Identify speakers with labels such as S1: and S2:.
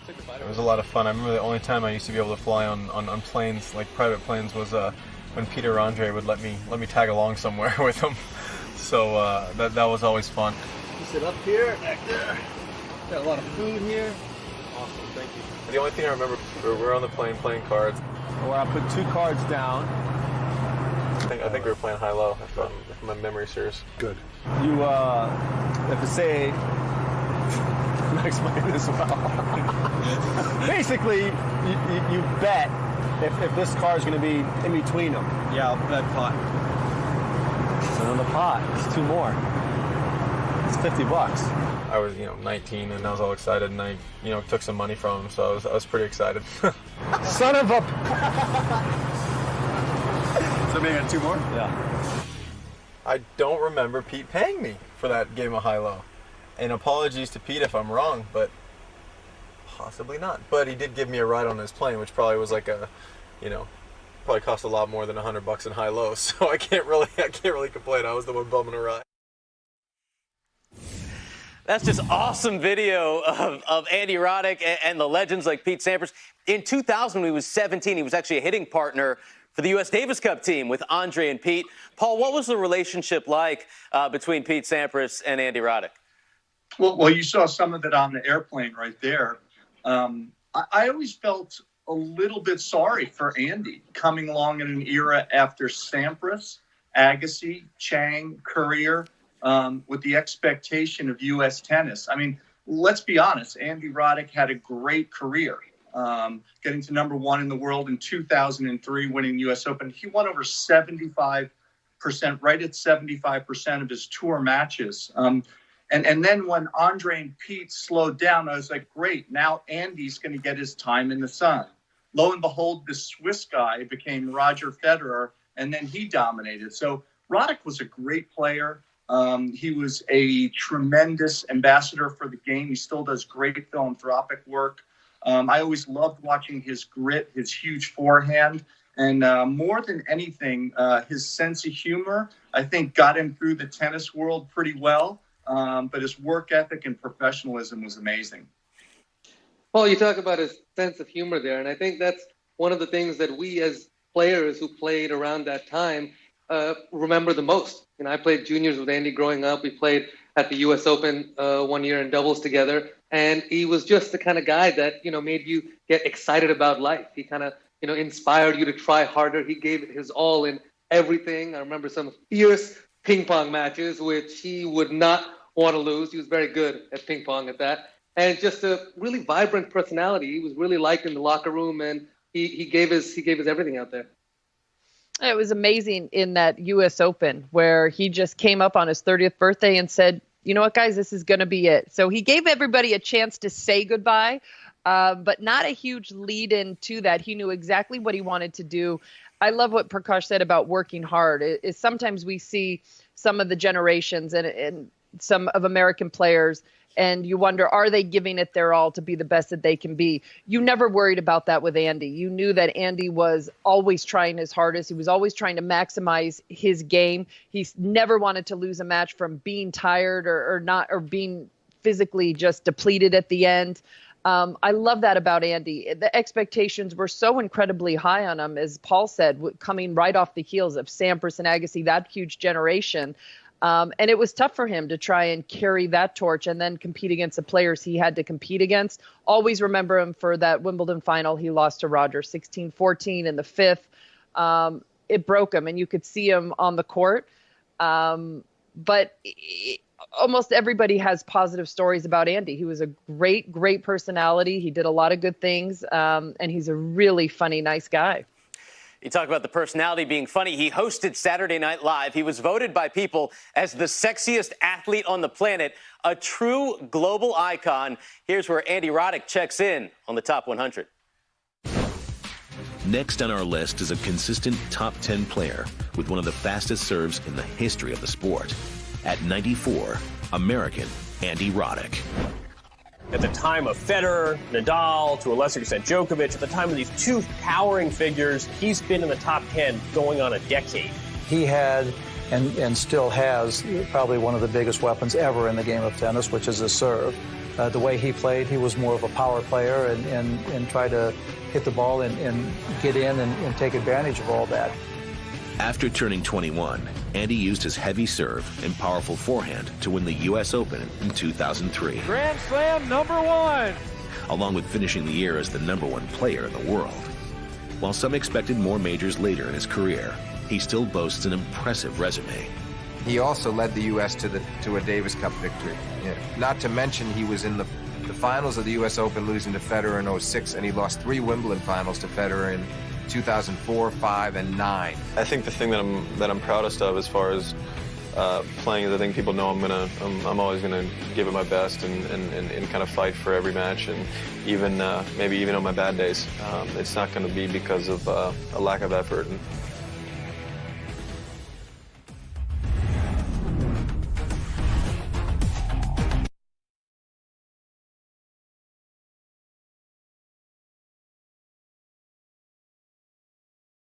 S1: It was a lot of fun. I remember the only time I used to be able to fly on planes, like private planes, was when Peter Andre would let me tag along somewhere with him. So that was always fun.
S2: You sit up here, back there. Got a lot of food here.
S1: Awesome, thank you. The only thing I remember, we were on the plane playing cards.
S2: Where I put 2 cards down.
S1: I think we were playing high-low, if my memory serves.
S2: Good. You, if to say, let me explain this well. Basically, you bet if this car is going to be in between them.
S3: Yeah, I'll bet pot.
S2: So in the pot, it's 2 more. It's $50.
S1: I was, 19, and I was all excited, and I, took some money from him, so I was pretty excited.
S2: Son of a...
S3: So maybe 2 more?
S2: Yeah.
S1: I don't remember Pete paying me for that game of high-low. And apologies to Pete if I'm wrong, but possibly not. But he did give me a ride on his plane, which probably was like probably cost a lot more than $100 in high-low. So I can't really complain. I was the one bumming a ride.
S4: That's just awesome video of Andy Roddick and the legends like Pete Sampras. In 2000, when he was 17, he was actually a hitting partner for the U.S. Davis Cup team with Andre and Pete. Paul, what was the relationship like between Pete Sampras and Andy Roddick?
S5: Well, you saw some of it on the airplane right there. I always felt a little bit sorry for Andy coming along in an era after Sampras, Agassi, Chang, Courier, with the expectation of U.S. tennis. I mean, let's be honest, Andy Roddick had a great career, getting to number 1 in the world in 2003, winning the U.S. Open. He won over 75%, right at 75% of his tour matches. And then when Andre and Pete slowed down, I was like, great, now Andy's going to get his time in the sun. Lo and behold, the Swiss guy became Roger Federer, and then he dominated. So Roddick was a great player. He was a tremendous ambassador for the game. He still does great philanthropic work. I always loved watching his grit, his huge forehand, and more than anything, his sense of humor, I think, got him through the tennis world pretty well. But his work ethic and professionalism was amazing.
S6: Paul, you talk about his sense of humor there, and I think that's one of the things that we as players who played around that time remember the most. I played juniors with Andy growing up. We played at the U.S. Open 1 year in doubles together, and he was just the kind of guy that, made you get excited about life. He kind of, inspired you to try harder. He gave it his all in everything. I remember some fierce ping pong matches, which he would not want to lose. He was very good at ping pong at that. And just a really vibrant personality. He was really liked in the locker room, and he gave his everything out there.
S7: It was amazing in that U.S. Open where he just came up on his 30th birthday and said, you know what, guys, this is going to be it. So he gave everybody a chance to say goodbye, but not a huge lead into that. He knew exactly what he wanted to do. I love what Prakash said about working hard. Is sometimes we see some of the generations and some of American players, and you wonder, are they giving it their all to be the best that they can be? You never worried about that with Andy. You knew that Andy was always trying his hardest. He was always trying to maximize his game. He's never wanted to lose a match from being tired or being physically just depleted at the end. I love that about Andy. The expectations were so incredibly high on him, as Paul said, coming right off the heels of Sampras and Agassi, that huge generation. And it was tough for him to try and carry that torch and then compete against the players he had to compete against. Always remember him for that Wimbledon final he lost to Roger, 16-14 in the 5th. It broke him, and you could see him on the court. But almost everybody has positive stories about Andy. He was a great, great personality. He did a lot of good things, and he's a really funny, nice guy.
S4: You talk about the personality being funny. He hosted Saturday Night Live. He was voted by people as the sexiest athlete on the planet, a true global icon. Here's where Andy Roddick checks in on the top 100.
S8: Next on our list is a consistent top 10 player with one of the fastest serves in the history of the sport. At 94, American Andy Roddick.
S3: At the time of Federer, Nadal, to a lesser extent Djokovic, at the time of these two towering figures, he's been in the top 10 going on a decade.
S9: He had and still has probably one of the biggest weapons ever in the game of tennis, which is his serve. the way he played. He was more of a power player and tried to hit the ball and get in and take advantage of all that.
S8: After turning 21, Andy used his heavy serve and powerful forehand to win the U.S. Open in 2003.
S10: Grand Slam #1!
S8: Along with finishing the year as the #1 player in the world. While some expected more majors later in his career, he still boasts an impressive resume.
S11: He also led the U.S. to a Davis Cup victory. Yeah. Not to mention he was in the finals of the U.S. Open, losing to Federer in 06, and he lost 3 Wimbledon finals to Federer in 2004, 5, and 9.
S1: I think the thing that I'm proudest of as far as playing is I think people know I'm always gonna give it my best and kind of fight for every match, and even maybe even on my bad days. It's not going to be because of a lack of effort. And